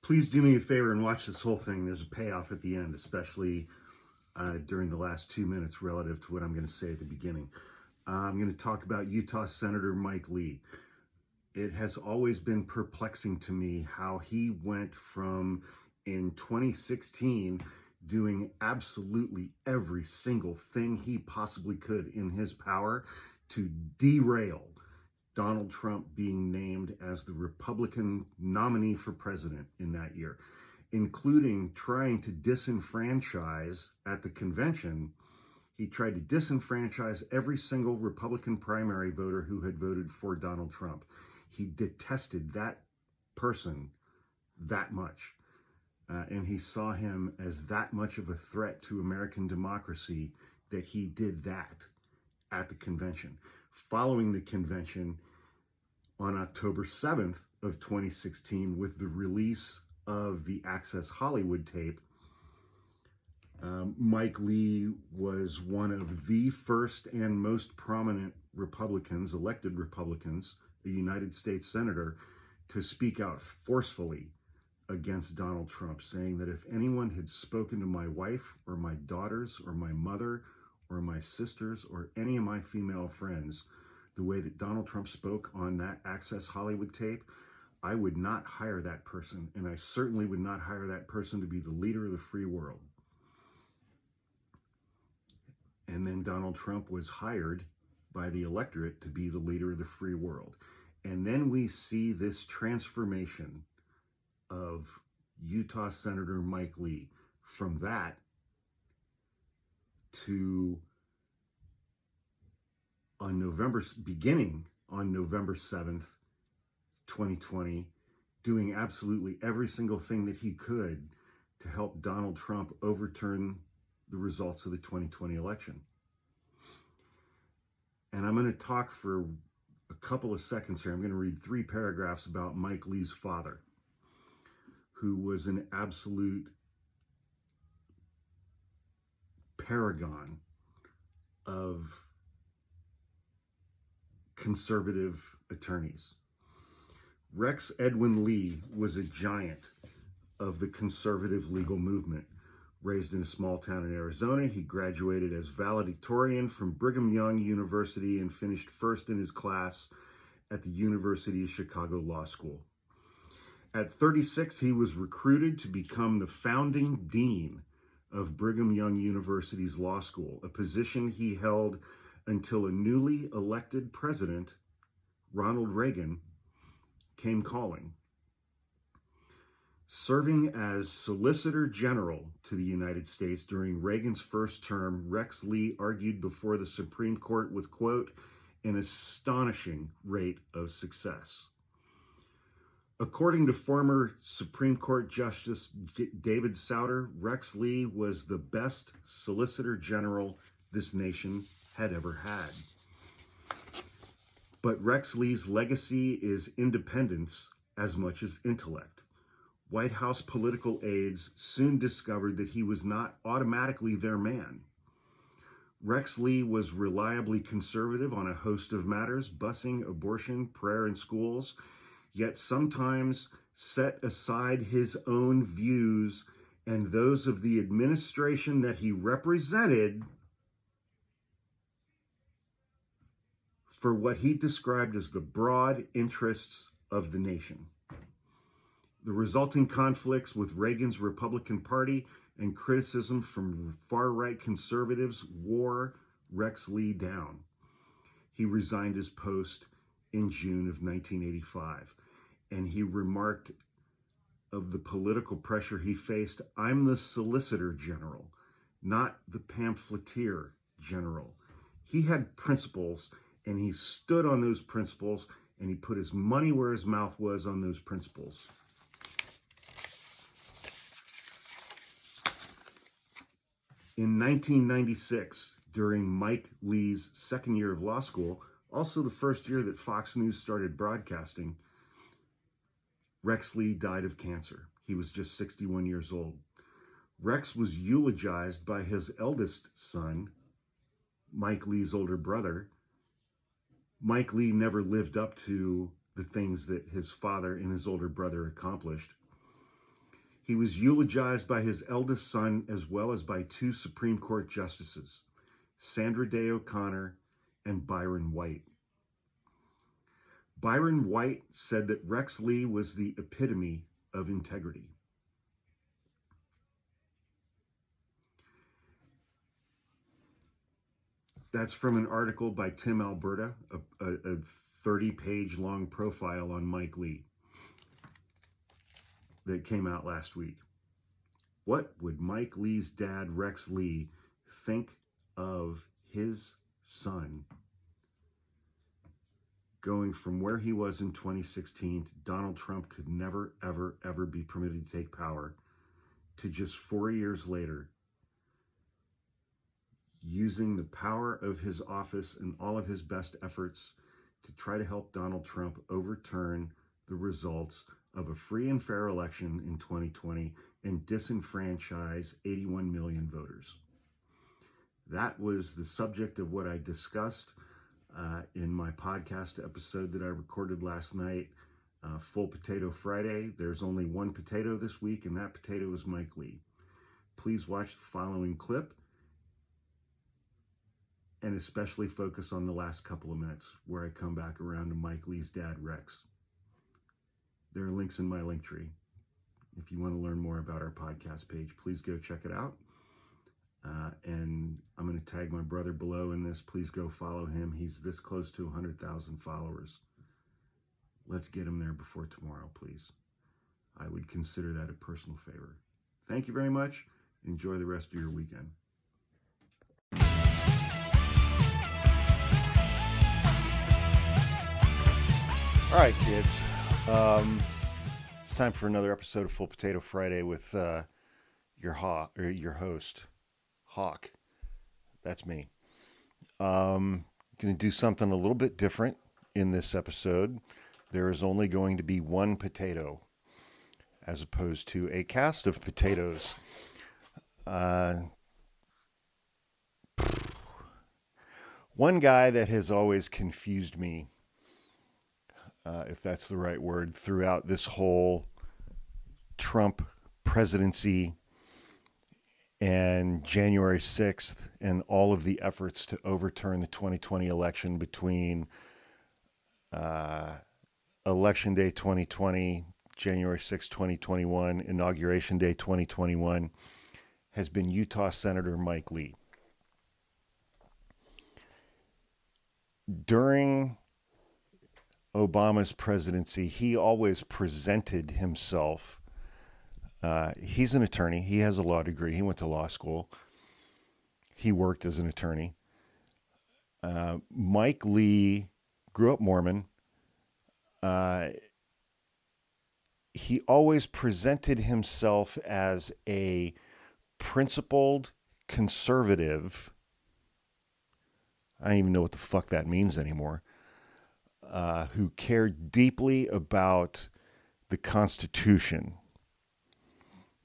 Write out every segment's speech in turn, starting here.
Please do me a favor and watch this whole thing. There's a payoff at the end, especially during the last 2 minutes relative to what I'm going to say at the beginning. I'm going to talk about Utah Senator Mike Lee. It has always been perplexing to me how he went from, in 2016, doing absolutely every single thing he possibly could in his power to derail Donald Trump being named as the Republican nominee for president in that year, including trying to disenfranchise at the convention. He tried to disenfranchise every single Republican primary voter who had voted for Donald Trump. He detested that person that much. And he saw him as that much of a threat to American democracy that he did that at the convention. Following the convention, on October 7th of 2016, with the release of the Access Hollywood tape, Mike Lee was one of the first and most prominent Republicans, elected Republicans, a United States senator, to speak out forcefully against Donald Trump, saying that if anyone had spoken to my wife or my daughters or my mother or my sisters or any of my female friends the way that Donald Trump spoke on that Access Hollywood tape, I would not hire that person, and I certainly would not hire that person to be the leader of the free world. And then Donald Trump was hired by the electorate to be the leader of the free world. And then we see this transformation of Utah Senator Mike Lee from that to beginning on November 7th, 2020, doing absolutely every single thing that he could to help Donald Trump overturn the results of the 2020 election. And I'm going to talk for a couple of seconds here. I'm going to read 3 paragraphs about Mike Lee's father, who was an absolute paragon of conservative attorneys. Rex Edwin Lee was a giant of the conservative legal movement. Raised in a small town in Arizona, he graduated as valedictorian from Brigham Young University and finished first in his class at the University of Chicago Law School. At 36, he was recruited to become the founding dean of Brigham Young University's law school, a position he held until a newly elected president, Ronald Reagan, came calling. Serving as Solicitor General to the United States during Reagan's first term, Rex Lee argued before the Supreme Court with, quote, an astonishing rate of success. According to former Supreme Court Justice David Souter, Rex Lee was the best Solicitor General this nation had ever had. But Rex Lee's legacy is independence as much as intellect. White House political aides soon discovered that he was not automatically their man. Rex Lee was reliably conservative on a host of matters, busing, abortion, prayer in schools, yet sometimes set aside his own views and those of the administration that he represented for what he described as the broad interests of the nation. The resulting conflicts with Reagan's Republican Party and criticism from far-right conservatives wore Rex Lee down. He resigned his post in June of 1985, and he remarked of the political pressure he faced, "I'm the Solicitor General, not the pamphleteer general." He had principles, and he stood on those principles, and he put his money where his mouth was on those principles. In 1996, during Mike Lee's second year of law school, also the first year that Fox News started broadcasting, Rex Lee died of cancer. He was just 61 years old. Rex was eulogized by his eldest son, Mike Lee's older brother. Mike Lee never lived up to the things that his father and his older brother accomplished. He was eulogized by his eldest son as well as by two Supreme Court justices, Sandra Day O'Connor and Byron White. Byron White said that Rex Lee was the epitome of integrity. That's from an article by Tim Alberta, a 30-page long profile on Mike Lee that came out last week. What would Mike Lee's dad, Rex Lee, think of his son going from where he was in 2016 to Donald Trump could never, ever, ever be permitted to take power, to just 4 years later, using the power of his office and all of his best efforts to try to help Donald Trump overturn the results of a free and fair election in 2020 and disenfranchise 81 million voters. That was the subject of what I discussed in my podcast episode that I recorded last night, Full Potato Friday. There's only one potato this week, and that potato is Mike Lee. Please watch the following clip and especially focus on the last couple of minutes where I come back around to Mike Lee's dad, Rex. There are links in my link tree. If you want to learn more about our podcast page, please go check it out. And I'm going to tag my brother below in this. Please go follow him. He's this close to 100,000 followers. Let's get him there before tomorrow, please. I would consider that a personal favor. Thank you very much. Enjoy the rest of your weekend. All right, kids. It's time for another episode of Full Potato Friday with your host, Hawk. That's me. Going to do something a little bit different in this episode. There is only going to be one potato as opposed to a cast of potatoes. One guy that has always confused me, if that's the right word, throughout this whole Trump presidency and January 6th and all of the efforts to overturn the 2020 election between Election Day 2020, January 6, 2021, Inauguration Day 2021, has been Utah Senator Mike Lee. During Obama's presidency, he always presented himself. He's an attorney. He has a law degree. He went to law school. He worked as an attorney. Mike Lee grew up Mormon. He always presented himself as a principled conservative. I don't even know what the fuck that means anymore. Who cared deeply about the Constitution,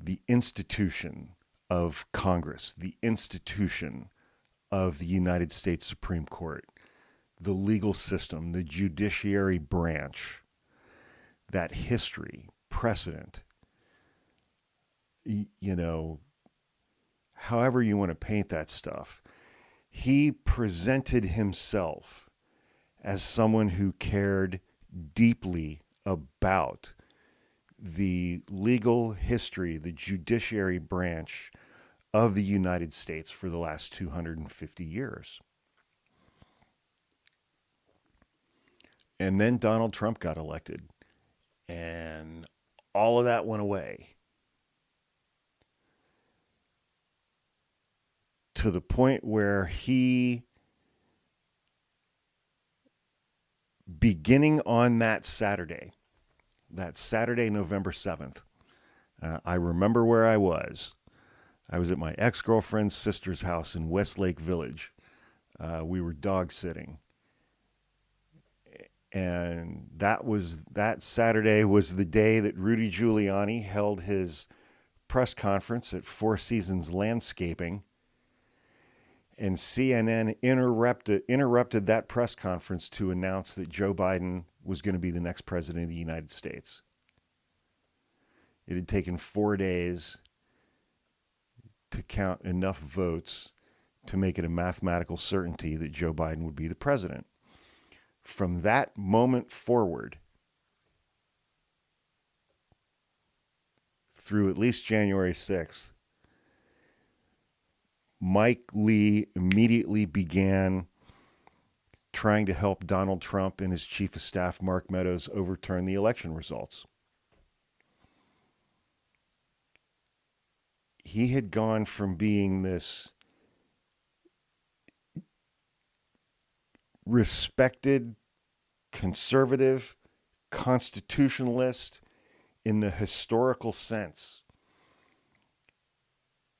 the institution of Congress, the institution of the United States Supreme Court, the legal system, the judiciary branch, that history, precedent, however you want to paint that stuff. He presented himself as someone who cared deeply about the legal history, the judiciary branch of the United States for the last 250 years. And then Donald Trump got elected, and all of that went away. To the point where he, beginning on that Saturday, November 7th, I remember where I was. I was at my ex-girlfriend's sister's house in Westlake Village. We were dog sitting. And that Saturday was the day that Rudy Giuliani held his press conference at Four Seasons Landscaping. And CNN interrupted that press conference to announce that Joe Biden was going to be the next president of the United States. It had taken 4 days to count enough votes to make it a mathematical certainty that Joe Biden would be the president. From that moment forward, through at least January 6th, Mike Lee immediately began trying to help Donald Trump and his chief of staff, Mark Meadows, overturn the election results. He had gone from being this respected conservative constitutionalist in the historical sense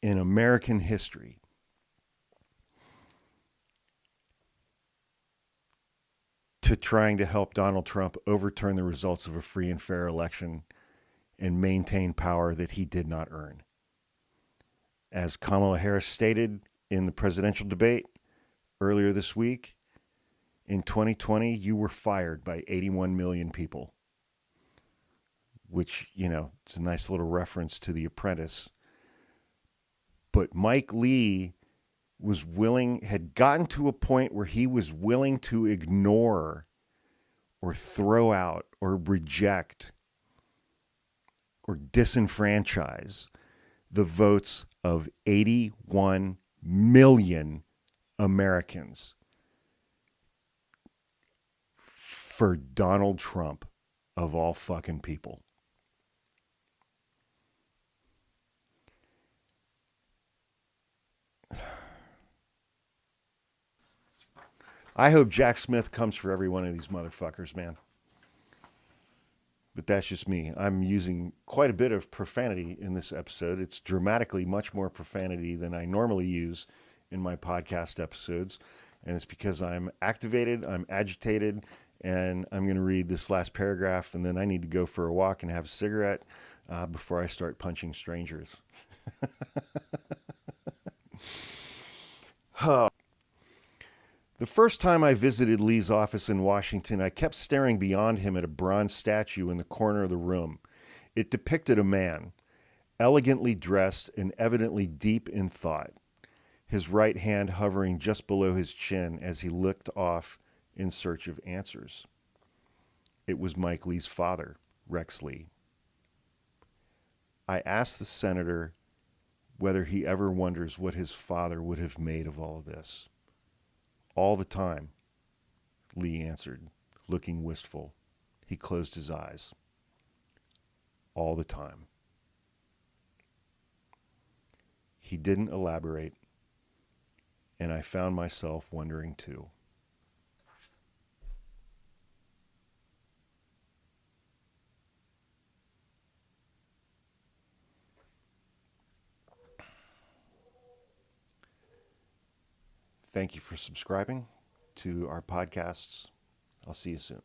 in American history to trying to help Donald Trump overturn the results of a free and fair election and maintain power that he did not earn. As Kamala Harris stated in the presidential debate earlier this week, in 2020, you were fired by 81 million people, which, it's a nice little reference to The Apprentice. But Mike Lee had gotten to a point where he was willing to ignore or throw out or reject or disenfranchise the votes of 81 million Americans for Donald Trump, of all fucking people. I hope Jack Smith comes for every one of these motherfuckers, man. But that's just me. I'm using quite a bit of profanity in this episode. It's dramatically much more profanity than I normally use in my podcast episodes. And it's because I'm activated, I'm agitated, and I'm going to read this last paragraph, and then I need to go for a walk and have a cigarette before I start punching strangers. The first time I visited Lee's office in Washington, I kept staring beyond him at a bronze statue in the corner of the room. It depicted a man, elegantly dressed and evidently deep in thought, his right hand hovering just below his chin as he looked off in search of answers. It was Mike Lee's father, Rex Lee. I asked the senator whether he ever wonders what his father would have made of all of this. All the time, Lee answered, looking wistful. He closed his eyes. All the time. He didn't elaborate, and I found myself wondering too. Thank you for subscribing to our podcasts. I'll see you soon.